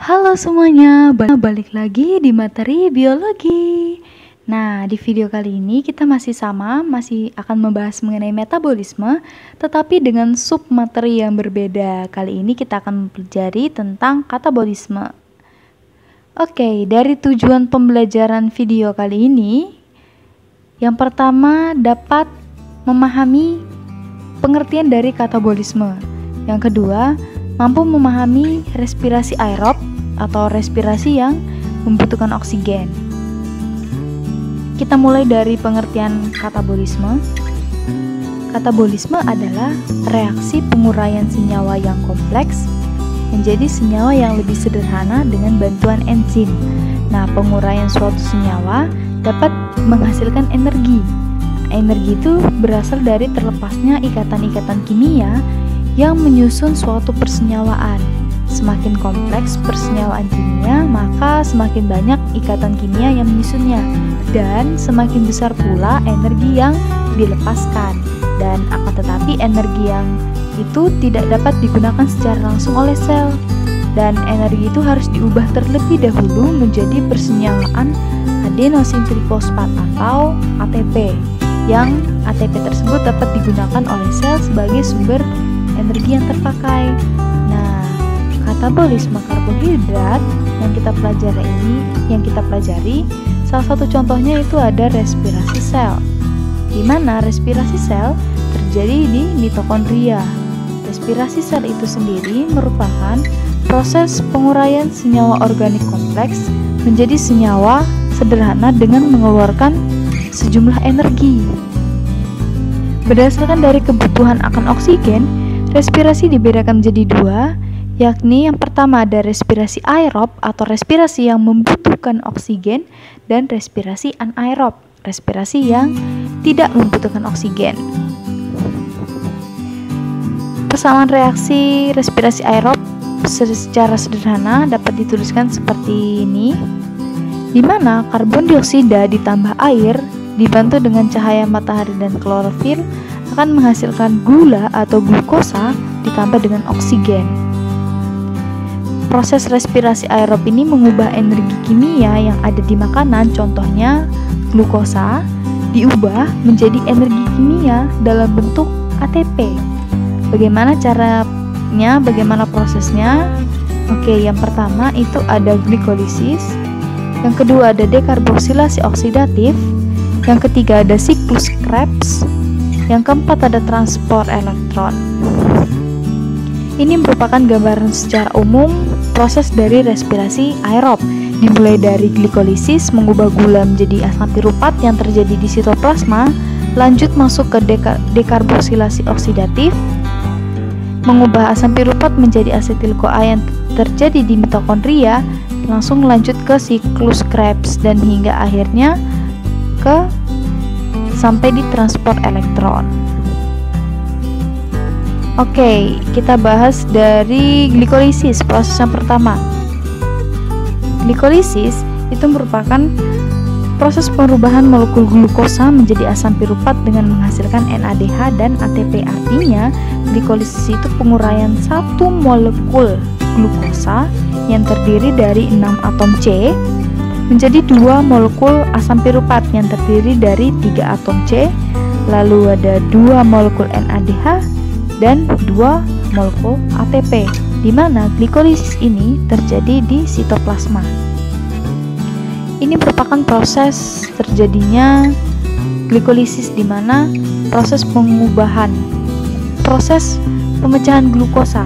Halo semuanya, balik lagi di materi biologi. Nah, di video kali ini kita masih akan membahas mengenai metabolisme, tetapi dengan sub materi yang berbeda. Kali ini kita akan mempelajari tentang katabolisme. Oke, dari tujuan pembelajaran video kali ini, yang pertama dapat memahami pengertian dari katabolisme. Yang kedua, mampu memahami respirasi aerob atau respirasi yang membutuhkan oksigen. Kita mulai dari pengertian katabolisme. Katabolisme adalah reaksi penguraian senyawa yang kompleks menjadi senyawa yang lebih sederhana dengan bantuan enzim. Nah, penguraian suatu senyawa dapat menghasilkan energi. Energi itu berasal dari terlepasnya ikatan-ikatan kimia yang menyusun suatu persenyawaan. Semakin kompleks persenyawaan kimia, maka semakin banyak ikatan kimia yang menyusunnya, dan semakin besar pula energi yang dilepaskan. Dan akan tetapi energi yang itu tidak dapat digunakan secara langsung oleh sel, dan energi itu harus diubah terlebih dahulu menjadi persenyawaan adenosin trifosfat atau ATP, yang ATP tersebut dapat digunakan oleh sel sebagai sumber energi yang terpakai. Nah, katabolisme karbohidrat yang kita pelajari, salah satu contohnya itu ada respirasi sel, di mana respirasi sel terjadi di mitokondria. Respirasi sel itu sendiri merupakan proses penguraian senyawa organik kompleks menjadi senyawa sederhana dengan mengeluarkan sejumlah energi. Berdasarkan dari kebutuhan akan oksigen, respirasi dibedakan menjadi dua, yakni yang pertama ada respirasi aerob atau respirasi yang membutuhkan oksigen, dan respirasi anaerob, respirasi yang tidak membutuhkan oksigen. Persamaan reaksi respirasi aerob secara sederhana dapat dituliskan seperti ini, di mana karbon dioksida ditambah air dibantu dengan cahaya matahari dan klorofil akan menghasilkan gula atau glukosa ditambah dengan oksigen. Proses respirasi aerob ini mengubah energi kimia yang ada di makanan, contohnya glukosa, diubah menjadi energi kimia dalam bentuk ATP. Bagaimana caranya, bagaimana prosesnya? Oke, yang pertama itu ada glikolisis, yang kedua ada dekarboksilasi oksidatif, yang ketiga ada siklus Krebs, yang keempat ada transport elektron. Ini merupakan gambaran secara umum proses dari respirasi aerob, dimulai dari glikolisis mengubah gula menjadi asam piruvat yang terjadi di sitoplasma, lanjut masuk ke dekarboksilasi oksidatif, mengubah asam piruvat menjadi asetil-CoA yang terjadi di mitokondria, langsung lanjut ke siklus Krebs, dan hingga akhirnya sampai di transport elektron. Oke, kita bahas dari glikolisis, proses yang pertama. Glikolisis itu merupakan proses perubahan molekul glukosa menjadi asam piruvat dengan menghasilkan NADH dan ATP. Artinya, glikolisis itu penguraian satu molekul glukosa yang terdiri dari 6 atom C menjadi 2 molekul asam piruvat yang terdiri dari 3 atom C, lalu ada 2 molekul NADH dan 2 molekul ATP, di mana glikolisis ini terjadi di sitoplasma. Ini merupakan proses terjadinya glikolisis, di mana proses pemecahan glukosa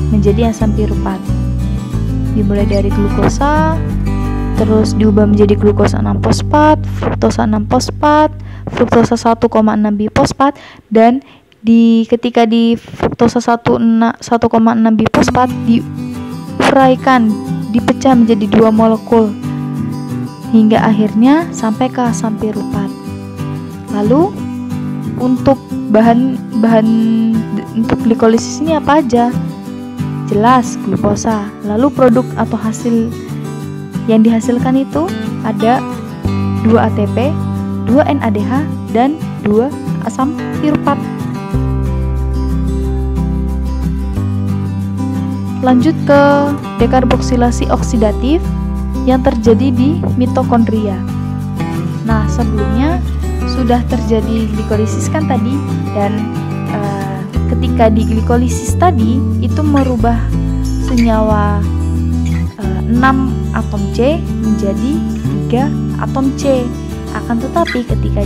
menjadi asam piruvat. Dimulai dari glukosa, terus diubah menjadi glukosa 6-fosfat, fruktosa 6-fosfat, fruktosa 1,6 bifosfat, dan ketika di fruktosa 1,6 bifosfat diuraikan, dipecah menjadi 2 molekul hingga akhirnya sampai ke asam piruvat. Lalu untuk bahan untuk glikolisis ini apa aja? Jelas glukosa. Lalu produk atau hasil yang dihasilkan itu ada 2 ATP, 2 NADH, dan 2 asam piruvat. Lanjut ke dekarboksilasi oksidatif yang terjadi di mitokondria. Nah, sebelumnya sudah terjadi glikolisis kan tadi, dan ketika di glikolisis tadi itu merubah senyawa 6 atom C menjadi 3 atom C. Akan tetapi ketika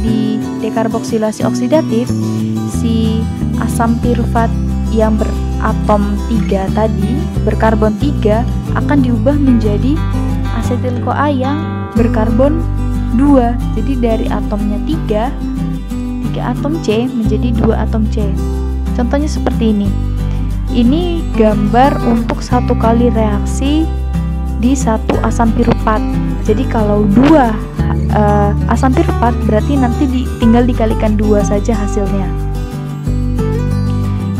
di dekarboksilasi oksidatif, si asam pirufat yang beratom 3 tadi, berkarbon 3, akan diubah menjadi asetil-CoA yang berkarbon 2. Jadi dari atomnya 3 atom C menjadi 2 atom C. Contohnya seperti ini. Ini gambar untuk satu kali reaksi di satu asam pirufat. Jadi kalau 2 asam pirufat berarti nanti tinggal dikalikan 2 saja hasilnya.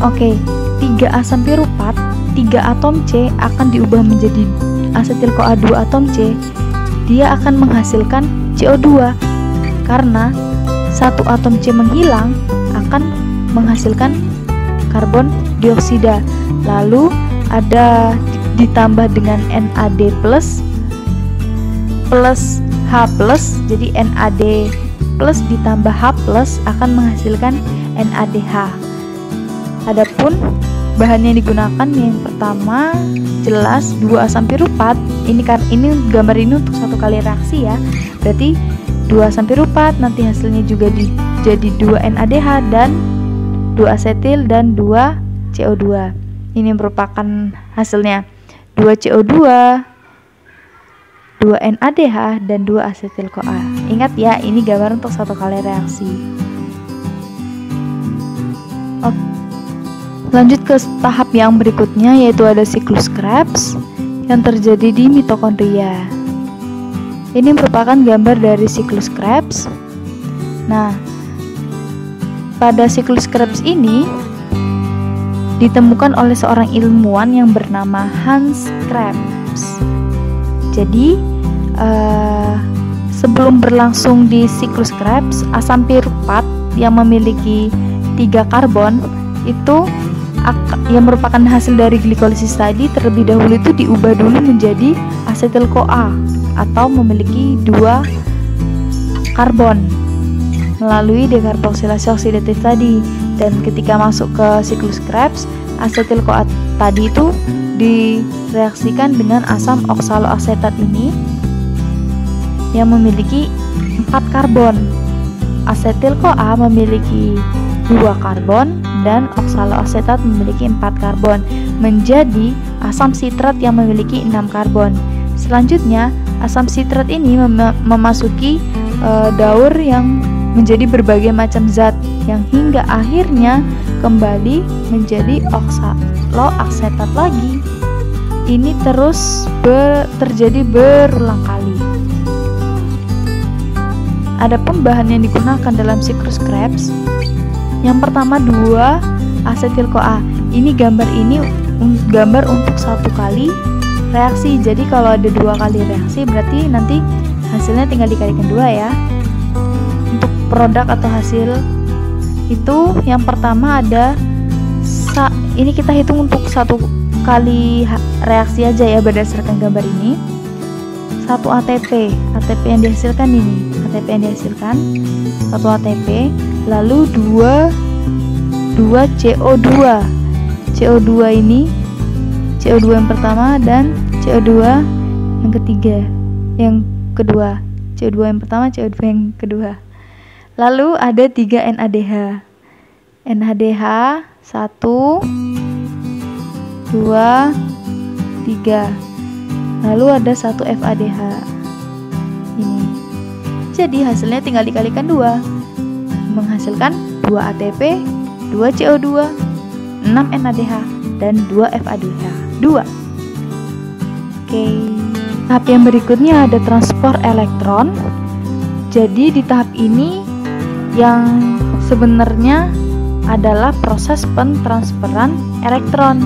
Oke, 3 asam pirufat, 3 atom C akan diubah menjadi asetil-CoA 2 atom C. Dia akan menghasilkan CO2 karena satu atom C menghilang akan menghasilkan karbon dioksida. Lalu ada ditambah dengan NAD plus H plus, jadi NAD plus ditambah H plus akan menghasilkan NADH. Adapun bahan yang digunakan yang pertama jelas 2 asam pirufat. Ini gambar ini untuk satu kali reaksi ya. Berarti 2 asam pirufat, nanti hasilnya juga jadi 2 NADH dan 2 asetil dan 2 CO2. Ini merupakan hasilnya 2 CO2, 2 NADH dan 2 asetil-CoA. Ingat ya, ini gambar untuk satu kali reaksi. Oke. Lanjut ke tahap yang berikutnya, yaitu ada siklus Krebs yang terjadi di mitokondria. Ini merupakan gambar dari siklus Krebs. Nah, pada siklus Krebs ini ditemukan oleh seorang ilmuwan yang bernama Hans Krebs. Jadi, sebelum berlangsung di siklus Krebs, asam pirufat yang memiliki 3 karbon itu yang merupakan hasil dari glikolisis tadi terlebih dahulu itu diubah dulu menjadi asetil-CoA atau memiliki 2 karbon melalui dekarboksilasi oksidatif tadi. Dan ketika masuk ke siklus Krebs, asetil-CoA tadi itu direaksikan dengan asam oksaloasetat ini yang memiliki 4 karbon. Asetil-CoA memiliki 2 karbon dan oksaloasetat memiliki 4 karbon, menjadi asam sitrat yang memiliki 6 karbon. Selanjutnya, asam sitrat ini memasuki daur yang menjadi berbagai macam zat yang hingga akhirnya kembali menjadi oksaloasetat lagi. Ini terus terjadi berulang kali. Adapun bahan yang digunakan dalam siklus Krebs, yang pertama 2 asetil-CoA. Ini gambar untuk satu kali reaksi. Jadi kalau ada 2 kali reaksi berarti nanti hasilnya tinggal dikalikan 2 ya. Untuk produk atau hasil itu yang pertama ada ini kita hitung untuk satu kali reaksi aja ya berdasarkan gambar ini. 1 ATP yang dihasilkan ini, ATP yang dihasilkan 1 ATP, lalu 2 CO2. CO2 ini CO2 yang pertama dan CO2 yang kedua. CO2 yang pertama, CO2 yang kedua. Lalu ada 3 NADH. NADH 1 2 3. Lalu ada 1 FADH. Ini. Jadi hasilnya tinggal dikalikan 2. Menghasilkan 2 ATP, 2 CO2, 6 NADH dan 2 FADH. 2. Oke. Tahap yang berikutnya ada transport elektron. Jadi di tahap ini yang sebenarnya adalah proses pentransferan elektron.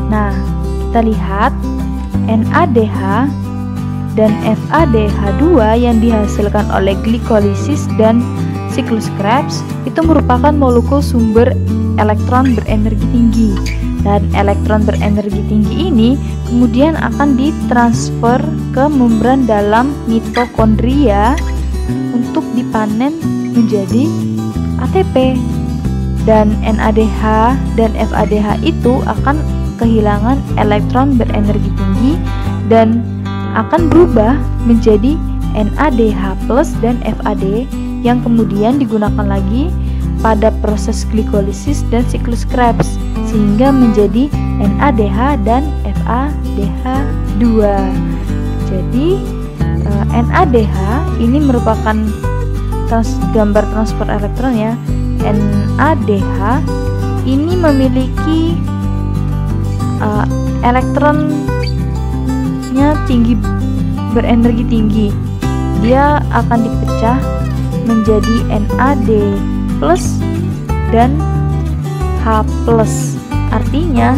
Nah, kita lihat NADH dan FADH2 yang dihasilkan oleh glikolisis dan siklus Krebs itu merupakan molekul sumber elektron berenergi tinggi. dan elektron berenergi tinggi ini kemudian akan ditransfer ke membran dalam mitokondria untuk dipanen menjadi ATP. Dan NADH dan FADH itu akan kehilangan elektron berenergi tinggi dan akan berubah menjadi NADH+ dan FAD yang kemudian digunakan lagi pada proses glikolisis dan siklus Krebs sehingga menjadi NADH dan FADH2. Jadi NADH ini merupakan gambar transfer elektron ya. NADH ini memiliki elektronnya tinggi, berenergi tinggi. Dia akan dipecah menjadi NAD+ dan H+. Artinya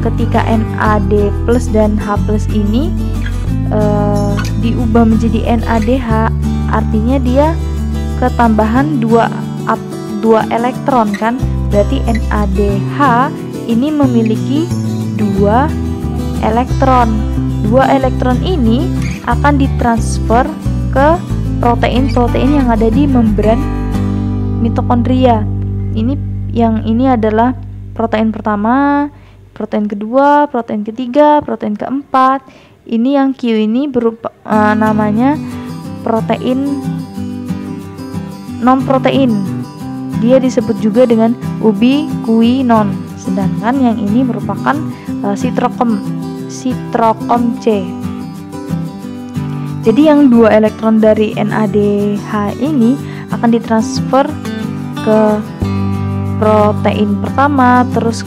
ketika NAD+ dan H+ ini diubah menjadi NADH, artinya dia ketambahan dua elektron kan. Berarti NADH ini memiliki 2 elektron. 2 elektron ini akan ditransfer ke protein-protein yang ada di membran mitokondria. Ini adalah protein pertama, protein kedua, protein ketiga, protein keempat. Ini yang Q ini berupa namanya protein non-protein. Dia disebut juga dengan ubiquinon. Sedangkan yang ini merupakan sitrokom C. Jadi yang 2 elektron dari NADH ini akan ditransfer ke protein pertama, terus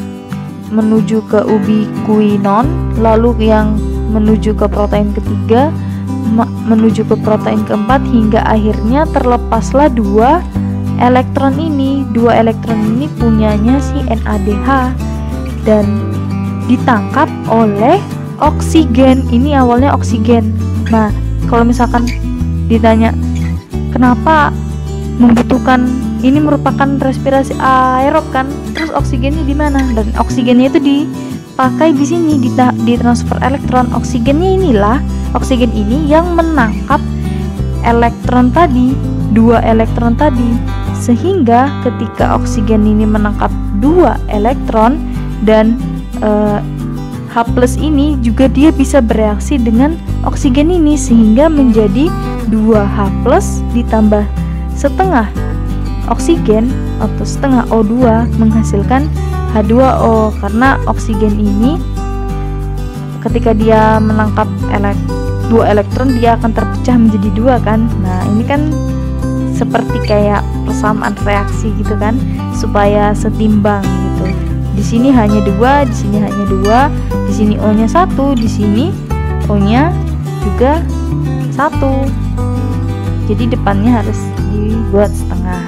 menuju ke ubiquinon, lalu yang menuju ke protein ketiga, menuju ke protein keempat, hingga akhirnya terlepaslah 2 elektron ini. 2 elektron ini punyanya si NADH dan ditangkap oleh oksigen. Ini awalnya oksigen. Nah, kalau misalkan ditanya kenapa membutuhkan, ini merupakan respirasi aerob kan, terus oksigennya di mana? Dan oksigennya itu dipakai di sini, ditransfer elektron. Oksigen ini yang menangkap elektron tadi, 2 elektron tadi. Sehingga ketika oksigen ini menangkap 2 elektron dan H+ ini juga dia bisa bereaksi dengan oksigen ini sehingga menjadi 2H+ ditambah setengah oksigen atau setengah O2 menghasilkan H2O. Karena oksigen ini ketika dia menangkap 2 elektron dia akan terpecah menjadi 2 kan. Nah, ini kan seperti kayak persamaan reaksi gitu kan, supaya setimbang gitu. Di sini hanya 2, di sini hanya 2, di sini O-nya 1, di sini O-nya juga 1. Jadi depannya harus dibuat setengah.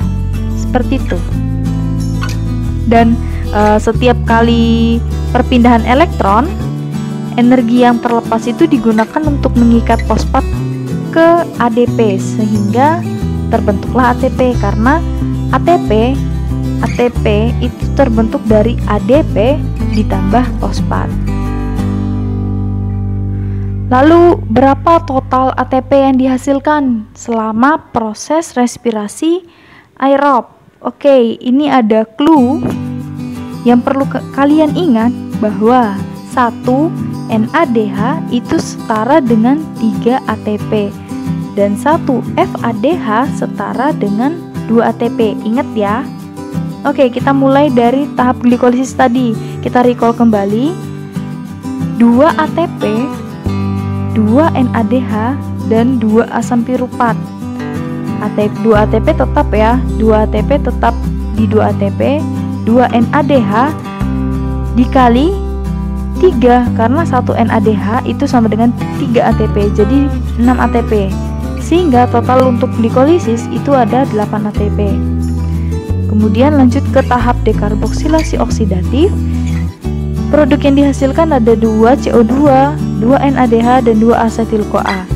Seperti itu. Dan setiap kali perpindahan elektron, energi yang terlepas itu digunakan untuk mengikat fosfat ke ADP sehingga terbentuklah ATP. Karena ATP itu terbentuk dari ADP ditambah fosfat. Lalu berapa total ATP yang dihasilkan selama proses respirasi aerob? Oke, ini ada clue yang perlu kalian ingat bahwa 1 NADH itu setara dengan 3 ATP dan 1 FADH setara dengan 2 ATP. Ingat ya. Oke, kita mulai dari tahap glikolisis tadi. Kita recall kembali. 2 ATP, 2 NADH dan 2 asam piruvat. 2 ATP tetap ya. 2 ATP tetap di 2 ATP. 2 NADH dikali 3 karena 1 NADH itu sama dengan 3 ATP. Jadi 6 ATP. Sehingga total untuk glikolisis itu ada 8 ATP. Kemudian lanjut ke tahap dekarboksilasi oksidatif. Produk yang dihasilkan ada 2 CO2, 2 NADH dan 2 asetil-CoA.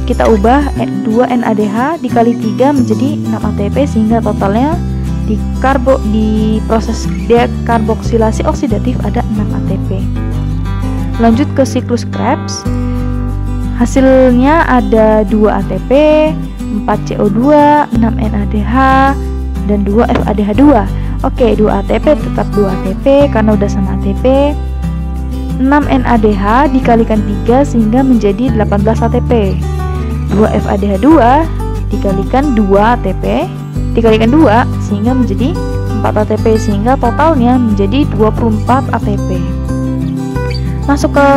Kita ubah 2 NADH dikali 3 menjadi 6 ATP sehingga totalnya Di proses dekarboksilasi oksidatif ada 6 ATP. Lanjut ke siklus Krebs. Hasilnya ada 2 ATP, 4 CO2, 6 NADH, dan 2 FADH2. Oke, 2 ATP tetap 2 ATP karena udah sama ATP. 6 NADH dikalikan 3 sehingga menjadi 18 ATP. 2 FADH2 dikalikan 2 ATP dikalikan 2 sehingga menjadi 4 ATP, sehingga totalnya menjadi 24 ATP. Masuk ke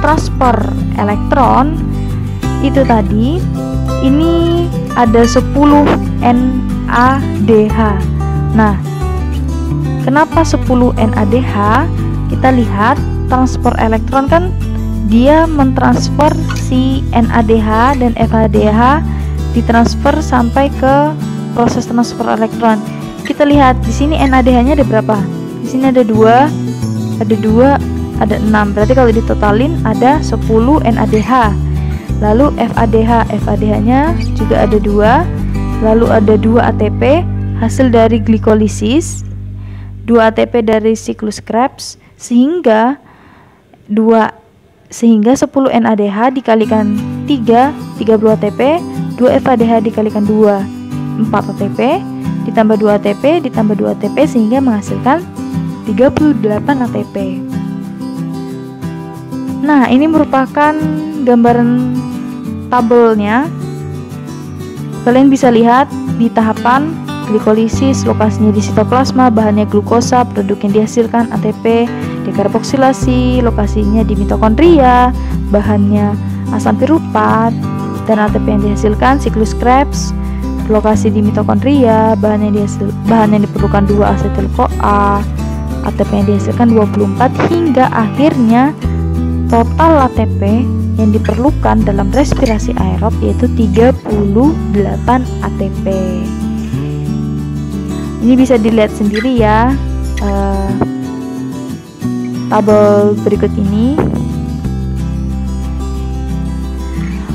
transfer elektron. Itu tadi ini ada 10 NADH. Nah, kenapa 10 NADH? Kita lihat transfer elektron kan dia mentransfer si NADH dan FADH, ditransfer sampai ke proses transfer elektron. Kita lihat di sini NADH-nya ada berapa? Di sini ada 2, ada 6. Berarti kalau ditotalin ada 10 NADH. Lalu FADH-nya juga ada 2. Lalu ada 2 ATP hasil dari glikolisis, 2 ATP dari siklus Krebs, sehingga 10 NADH dikalikan 3, 30 ATP, 2 FADH dikalikan 2, 4 ATP, ditambah 2 ATP, ditambah 2 ATP, sehingga menghasilkan 38 ATP. Nah, ini merupakan gambaran tabelnya. Kalian bisa lihat di tahapan glikolisis, lokasinya di sitoplasma, bahannya glukosa, produk yang dihasilkan ATP, dekarboksilasi, lokasinya di mitokondria, bahannya asam piruvat, dan ATP yang dihasilkan siklus Krebs, lokasi di mitokondria, bahan yang diperlukan 2 asetil-CoA, ATP yang dihasilkan 24, hingga akhirnya total ATP yang diperlukan dalam respirasi aerob yaitu 38 ATP. Ini bisa dilihat sendiri ya, tabel berikut ini.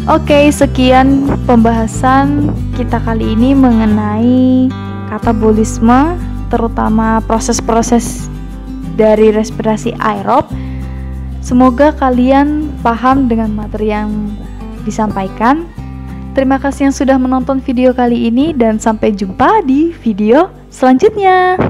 Oke, sekian pembahasan kita kali ini mengenai katabolisme, terutama proses-proses dari respirasi aerob. Semoga kalian paham dengan materi yang disampaikan. Terima kasih yang sudah menonton video kali ini dan sampai jumpa di video selanjutnya.